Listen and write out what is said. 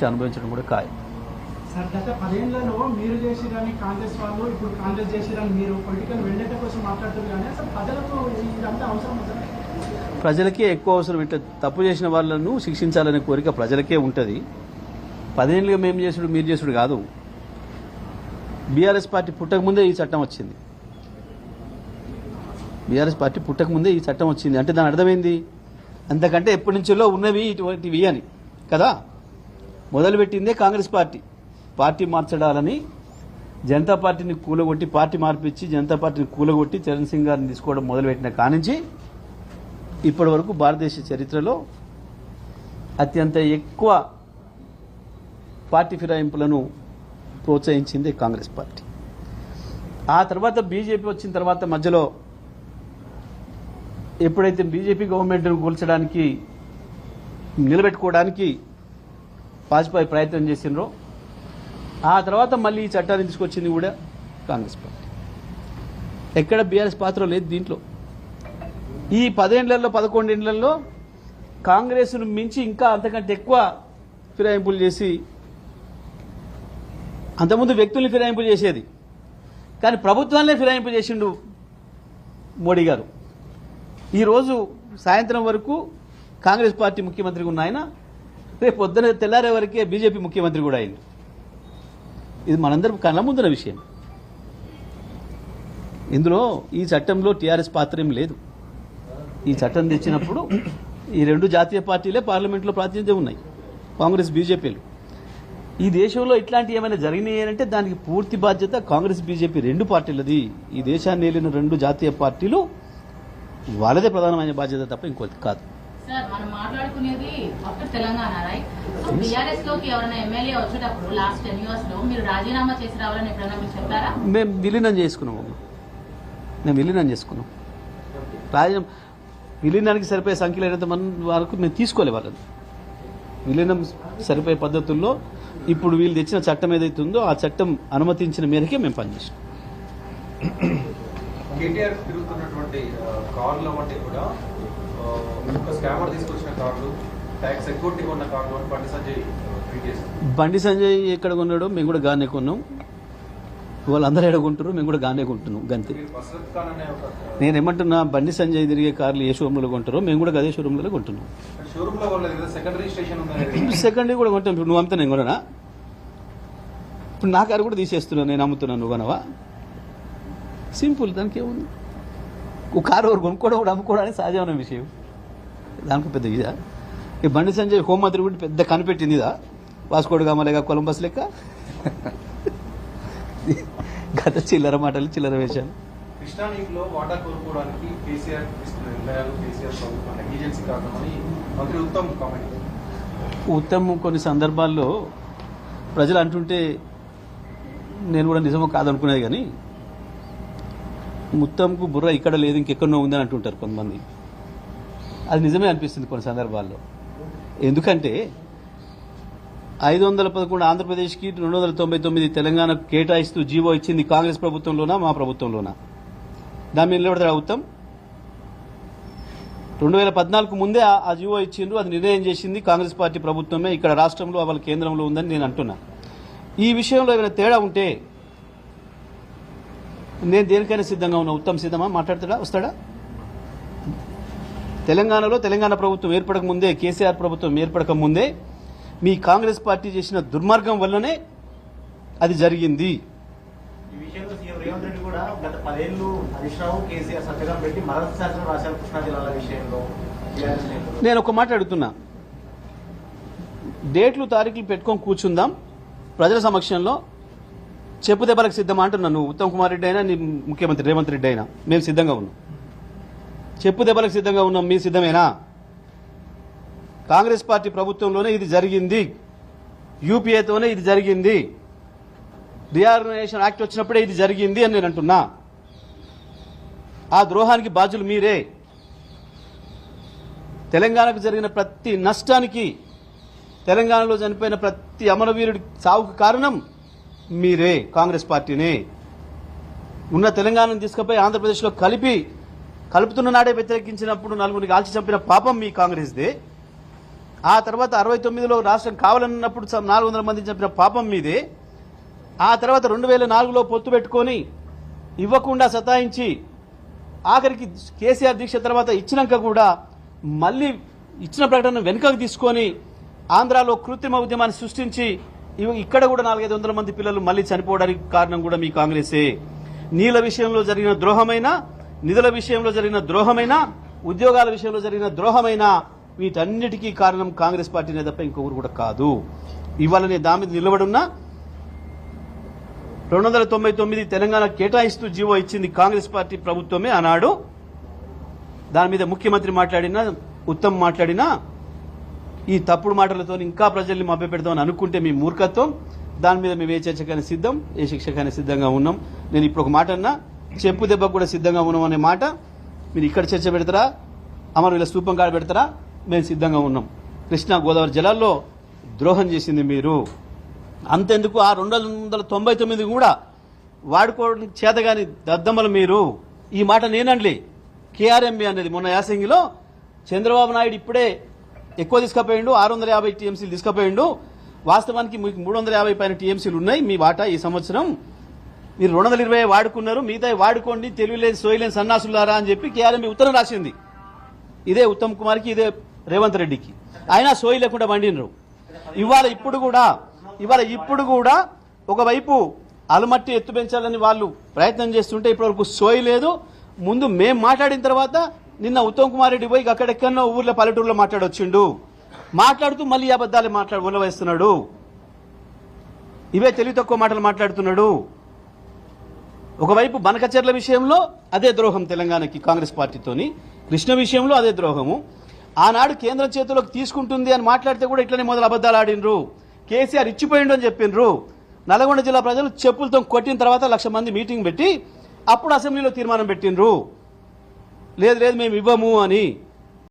శిక్ష అనుభవించడం కూడా ఖాయం. సార్, గత 10 ఏళ్లలో మీరు చేసిరని కాంగ్రెస్ వాళ్ళు, ఇప్పుడు కాంగ్రెస్ చేసిరని మీరు పొలిటికల్ వెండట కోసం మాట్లాడుతున్నారు. కానీ అసలు ప్రజలకు ఇదంతా అవసరం అవుతుంది. ప్రజలకే ఎక్కువ అవసరం. ఇట్లా తప్పు చేసిన వాళ్ళను శిక్షించాలనే కోరిక ప్రజలకే ఉంటుంది. 10 ఏళ్ళుగా మేము చేసుడు మీరు చేసుడు కాదు. బీఆర్ఎస్ పార్టీ పుట్టకముందే ఈ చట్టం వచ్చింది. బీఆర్ఎస్ పార్టీ పుట్టకముందే ఈ చట్టం వచ్చింది అంటే దాని అర్థమైంది అంతకంటే ఎప్పటి నుంచో ఉన్నవి ఇటువంటివి అని కదా. మొదలుపెట్టిందే కాంగ్రెస్ పార్టీ మార్చడాలని జనతా పార్టీని కూలగొట్టి పార్టీ మార్పిచ్చి జనతా పార్టీని కూలగొట్టి చరణ్ సింగ్ గారిని తీసుకోవడం మొదలుపెట్టిన కానించి ఇప్పటి వరకు భారతదేశ చరిత్రలో అత్యంత ఎక్కువ పార్టీ ఫిరాయింపులను ప్రోత్సహించింది కాంగ్రెస్ పార్టీ. ఆ తర్వాత బీజేపీ వచ్చిన తర్వాత మధ్యలో ఎప్పుడైతే బీజేపీ గవర్నమెంట్ను కూల్చడానికి నిలబెట్టుకోవడానికి వాజ్పేయి ప్రయత్నం చేసినరో ఆ తర్వాత మళ్ళీ ఈ చట్టాన్ని తీసుకొచ్చింది కూడా కాంగ్రెస్ పార్టీ. ఎక్కడ బీఆర్ఎస్ పాత్ర లేదు దీంట్లో. ఈ 10 ఏళ్లలో 11 ఏళ్లలో కాంగ్రెస్ను మించి ఇంకా అంతకంటే ఎక్కువ ఫిరాయింపులు చేసి అంతకుముందు వ్యక్తుల్ని ఫిరాయింపు చేసేది కానీ ప్రభుత్వాన్నే ఫిరాయింపు చేసిండు మోడీ గారు. ఈరోజు సాయంత్రం వరకు కాంగ్రెస్ పార్టీ ముఖ్యమంత్రిగా ఉన్న ఆయన రేపు పొద్దున తెల్లారే వరకే బీజేపీ ముఖ్యమంత్రి కూడా అయింది. ఇది మనందరం కళ్ళ ముందున్న విషయం. ఇందులో ఈ చట్టంలో టీఆర్ఎస్ పాత్ర ఏం లేదు. ఈ చట్టం తెచ్చినప్పుడు ఈ 2 జాతీయ పార్టీలే పార్లమెంట్లో ప్రాతినిధ్యం ఉన్నాయి, కాంగ్రెస్ బీజేపీలు. ఈ దేశంలో ఇట్లాంటి ఏమైనా జరిగినాయి అంటే దానికి పూర్తి బాధ్యత కాంగ్రెస్ బీజేపీ 2 పార్టీలది. ఈ దేశాన్ని ఏలిన 2 జాతీయ పార్టీలు వాళ్ళదే ప్రధానమైన బాధ్యత తప్ప ఇంకోటి కాదు. సార్, మనం మాట్లాడుకునేది ఒక్క తెలంగాణ రైట్. సో బీఆర్ఎస్ లోకి ఎవరైనా ఎమ్మెల్యే వచ్చేటప్పుడు లాస్ట్ 10 years లో మీరు రాజీనామా చేసి రావాలని ఎప్పుడైనా మీరు చెప్పారా? మేము విలీనం చేసుకున్నాం. విలీనానికి సరిపోయే సంఖ్యలో అయినంత మంది వరకు మేము తీసుకోలే వాళ్ళని. విలీనం సరిపోయే పద్ధతుల్లో ఇప్పుడు వీళ్ళు తెచ్చిన చట్టం ఏదైతే ఉందో ఆ చట్టం అనుమతించిన మేరకే మేము పనిచేస్తాం. కేటీఆర్ తిరుగుతున్నటువంటి కార్ల వంటి కూడా ఒక స్కామర్ తీసుకొచ్చిన కార్లు, ట్యాక్స్ ఎగ్గొట్టి కొన్న కార్లు అని బండి సంజయ్ ఎక్కడ కొన్నాడో మేము కూడా గానే కొన్నాం. వాళ్ళందరూ ఎడగొంటారు, మేము కూడా గానే కొంటున్నాం. గంతే. నేను ఏమంటున్నా, బండి సంజయ్ తిరిగే కార్లు ఏ షోరూంలో కొంటారో మేము కూడా అదే షోరూంలో కొంటున్నాం. సెకండరీ కూడా కొంటాం. ఇప్పుడు నువ్వు అమ్మితే నేను కొననా? ఇప్పుడు నా కారు కూడా తీసేస్తున్నాను, నేను అమ్ముతున్నాను, నువ్వు కొనవా? సింపుల్. దానికి ఏముంది? ఒక కారు ఎవరు కొనుక్కోవడం కూడా అమ్ముకోవడానికి సహజమైన విషయం. దానికి పెద్ద ఇదా? ఈ బండి సంజయ్ హోంమంత్రి కూడా పెద్ద కనిపెట్టింది ఇదా? వాస్కోడ్ గామా లేక కొలంబస్ లెక్క గత చిల్లర మాటలు, చిల్లర వేషాలు. కృష్ణా నీటిలో వాటా కోరుకోవడానికి కేసీఆర్ ఏజెన్సీ కారణమని మంత్రి ఉత్తమ్ కొన్ని సందర్భాల్లో ప్రజలు అంటుంటే నేను కూడా నిజమో కాదనుకునేది. కానీ ఉత్తమ్కు బుర్ర ఇక్కడ లేదు, ఇంకెక్కడో ఉందని అంటుంటారు కొంతమంది. అది నిజమే అనిపిస్తుంది కొన్ని సందర్భాల్లో. ఎందుకంటే 511 ఆంధ్రప్రదేశ్కి 299 తెలంగాణకు కేటాయిస్తూ జీవో ఇచ్చింది కాంగ్రెస్ ప్రభుత్వంలోనా మా ప్రభుత్వంలోనా? దాని మీద నిలబడతాడు ఉత్తమ్? 2014 ముందే ఆ జీవో ఇచ్చిండ్రు, అది నిర్ణయం చేసింది కాంగ్రెస్ పార్టీ ప్రభుత్వమే, ఇక్కడ రాష్ట్రంలో వాళ్ళ కేంద్రంలో ఉందని నేను అంటున్నా. ఈ విషయంలో ఏమైనా తేడా ఉంటే నేను దేనికైనా సిద్ధంగా ఉన్నా. ఉత్తమ్ సిద్ధమా? మాట్లాడతాడా? వస్తాడా? తెలంగాణలో తెలంగాణ ప్రభుత్వం ఏర్పడక ముందే, కేసీఆర్ ప్రభుత్వం ఏర్పడక ముందే మీ కాంగ్రెస్ పార్టీ చేసిన దుర్మార్గం వల్లనే అది జరిగింది. ఈ విషయంలో సీఎం రేవంత్ రెడ్డి కూడా గత 10 ఏళ్లు హరీష్ రావు, కేసీఆర్ సంతకం పెట్టి మరణ శాసనం రాశారు కృష్ణా జిల్లాల విషయంలో. నేను ఒక మాట అడుగుతున్నా, డేట్లు తారీఖులు పెట్టుకొని కూర్చుందాం ప్రజల సమక్షంలో, చెప్పు దెబ్బలకు సిద్ధమా అంటున్నా. నువ్వు ఉత్తమ్ కుమార్ రెడ్డి అయినా, నీ ముఖ్యమంత్రి రేవంత్ రెడ్డి అయినా మేము సిద్ధంగా ఉన్నాం. చెప్పు దెబ్బలకు సిద్ధంగా ఉన్నాం. మీరు సిద్ధమేనా? కాంగ్రెస్ పార్టీ ప్రభుత్వంలోనే ఇది జరిగింది, యూపీఏతోనే ఇది జరిగింది, రీఆర్గనైజేషన్ యాక్ట్ వచ్చినప్పుడే ఇది జరిగింది అని నేను అంటున్నా. ఆ ద్రోహానికి బాధ్యులు మీరే. తెలంగాణకు జరిగిన ప్రతి నష్టానికి, తెలంగాణలో చనిపోయిన ప్రతి అమరవీరుడి సావుకు కారణం మీరే, కాంగ్రెస్ పార్టీనే. ఉన్న తెలంగాణను తీసుకుపోయి ఆంధ్రప్రదేశ్లో కలుపుతున్న నాడే వ్యతిరేకించినప్పుడు 4 కాల్చి చంపిన పాపం మీ కాంగ్రెస్దే. ఆ తర్వాత 69లో రాష్ట్రం కావాలన్నప్పుడు 400 మంది చెప్పిన పాపం మీదే. ఆ తర్వాత 2004లో పొత్తు పెట్టుకొని ఇవ్వకుండా సతాయించి ఆఖరికి కేసీఆర్ దీక్ష తర్వాత ఇచ్చినాక కూడా మళ్ళీ ఇచ్చిన ప్రకటన వెనుకకు తీసుకొని ఆంధ్రాలో కృత్రిమ ఉద్యమాన్ని సృష్టించి ఇక్కడ కూడా 400-500 మంది పిల్లలు మళ్ళీ చనిపోవడానికి కారణం కూడా మీ కాంగ్రెసే. నీళ్ల విషయంలో జరిగిన ద్రోహమైనా, నిధుల విషయంలో జరిగిన ద్రోహమైనా, ఉద్యోగాల విషయంలో జరిగిన ద్రోహమైనా వీటన్నిటికీ కారణం కాంగ్రెస్ పార్టీనే తప్ప ఇంకొకరు కూడా కాదు. ఇవాళ నేను దాని మీద నిలబడున్నా. 299 తెలంగాణ కేటాయిస్తూ జీవో ఇచ్చింది కాంగ్రెస్ పార్టీ ప్రభుత్వమే ఆనాడు. దాని మీద ముఖ్యమంత్రి మాట్లాడినా, ఉత్తమ్ మాట్లాడినా ఈ తప్పుడు మాటలతో ఇంకా ప్రజల్ని మభ్యపెడతామని అనుకుంటే మీ మూర్ఖత్వం. దాని మీద మేము ఏ చర్చకైనా సిద్ధం, ఏ శిక్షకైనా సిద్ధంగా ఉన్నాం. నేను ఇప్పుడు ఒక మాట అన్నా, చెప్పు దెబ్బకు కూడా సిద్ధంగా ఉన్నాం అనే మాట మీరు ఇక్కడ చర్చ పెడతారా, అమరవీల స్తూపం కాడ పెడతారా, మేము సిద్ధంగా ఉన్నాం. కృష్ణా గోదావరి జలాల్లో ద్రోహం చేసింది మీరు. అంతెందుకు ఆ 299 కూడా వాడుకోవడం చేతగాని దద్దమ్మలు మీరు. ఈ మాట నేనండి, కేఆర్ఎంబి అనేది మొన్న యాసంగిలో చంద్రబాబు నాయుడు ఇప్పుడే ఎక్కువ తీసుకుపోయిండు, 650 టీఎంసీలు తీసుకుపోయిండు. వాస్తవానికి మీకు 350 పైన టీఎంసీలు ఉన్నాయి మీ వాటా ఈ సంవత్సరం. మీరు 220 వాడుకున్నారు, మిగతా వాడుకోండి తెలివిలేని సోయలేని సన్నాసులారా అని చెప్పి కేఆర్ఎంబి ఉత్తరం రాసింది. ఇదే ఉత్తమ్ కుమార్కి, ఇదే రేవంత్ రెడ్డికి. అయినా సోయి లేకుండా వండినరు. ఇవాళ ఇప్పుడు కూడా ఒకవైపు అలమట్టి ఎత్తు పెంచాలని వాళ్ళు ప్రయత్నం చేస్తుంటే ఇప్పటివరకు సోయి లేదు. ముందు మేం మాట్లాడిన తర్వాత నిన్న ఉత్తమ్ కుమార్ రెడ్డి పోయి అక్కడెక్కడో ఊర్లో పల్లెటూరులో మాట్లాడొచ్చిండు. మాట్లాడుతూ మళ్ళీ అబద్ధాలు ఉల్లవేస్తున్నాడు. ఇవే తెలివి తక్కువ మాటలు మాట్లాడుతున్నాడు. ఒకవైపు బనకచెర్ల విషయంలో అదే ద్రోహం తెలంగాణకి కాంగ్రెస్ పార్టీతోని, కృష్ణ విషయంలో అదే ద్రోహము. ఆనాడు కేంద్రం చేతిలోకి తీసుకుంటుంది అని మాట్లాడితే కూడా ఇట్లనే మొదలు అబద్ధాలు ఆడినరు. కేసీఆర్ ఇచ్చిపోయిండు అని చెప్పిండ్రు. నల్గొండ జిల్లా ప్రజలు చెప్పులతో కొట్టిన తర్వాత 1,00,000 మంది మీటింగ్ పెట్టి అప్పుడు అసెంబ్లీలో తీర్మానం పెట్టిండ్రు, లేదు మేము ఇవ్వము అని.